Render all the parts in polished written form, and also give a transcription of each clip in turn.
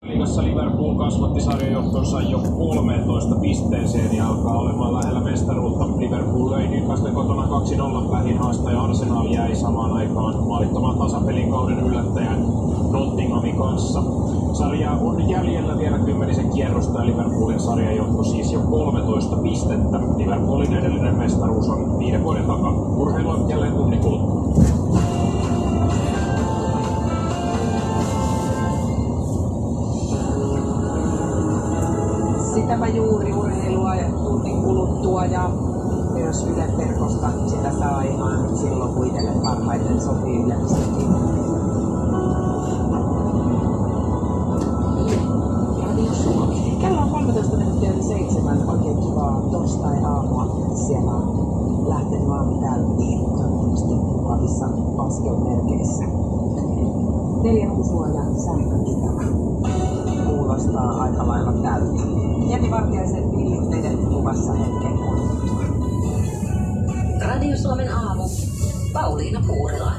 Liigassa Liverpool kasvatti sarjajohtonsa jo 13 pisteeseen ja alkaa olemaan lähellä mestaruutta. Liverpool löi Newcastle kotona 2-0 vähin haastaja Arsenal jäi samaan aikaan maalittoman tasapelin kauden yllättäjän Nottinghamin kanssa. Sarja on jäljellä vielä 10 kierrosta ja Liverpoolin sarjajohto siis jo 13 pistettä. Liverpoolin edellinen mestaruus on 5 vuoden takaa. Urheilua jälleen tunnin kuluttua. Sitäpä juuri urheilua ja tunnin kuluttua ja myös Ylen verkosta sitä saa ihan silloin, kun itselle parhaiten sopii yleisesti. Radio Suomi. Kello on 13:07, oikein kivaa torstai-aamua. Siellä on lähtenyt aamu käyntiin, toivottavasti mukavissa askelmerkeissä. 4 ruusua ja sähkökitara. Kuulostaa aika lailla tältä. Jenni Vartiaisen villitteiden luvassa hetken kuluttua. Radio Suomen aamu. Pauliina Puurila.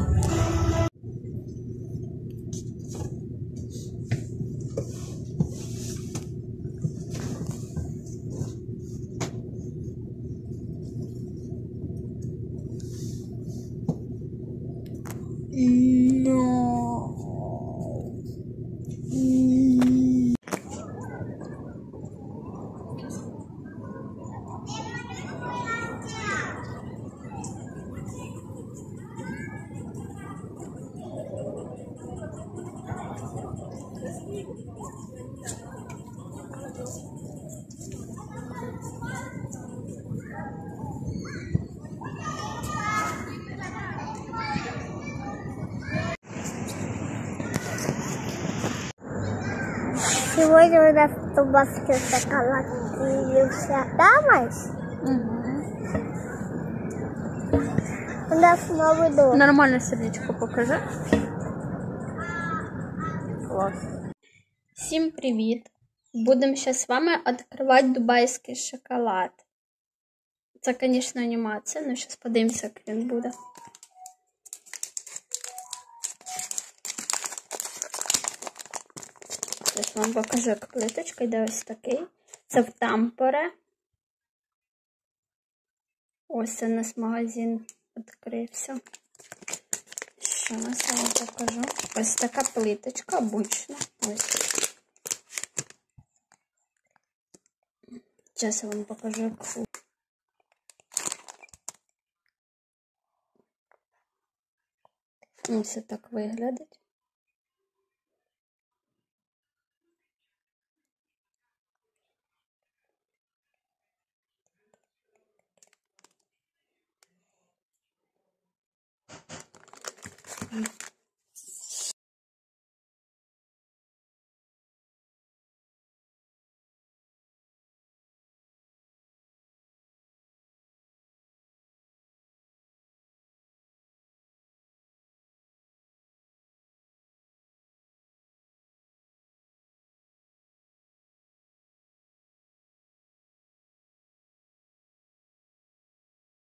Se voi joida basquete calatiusia damas. У нас новый дом. Нормально сердечко покажи. Клас. Всім привіт! Будемо зараз з вами відкривати дубайський шоколад. Це, звісно, анімація, але зараз подивимося, як він буде. Зараз вам покажу, як плиточка йде ось такий. Це в Тампере. Ось у нас магазин відкрився. Що нас я вам покажу? Ось така плиточка обична. Ось. Зараз я вам покажу, як фу. Ось так виглядить.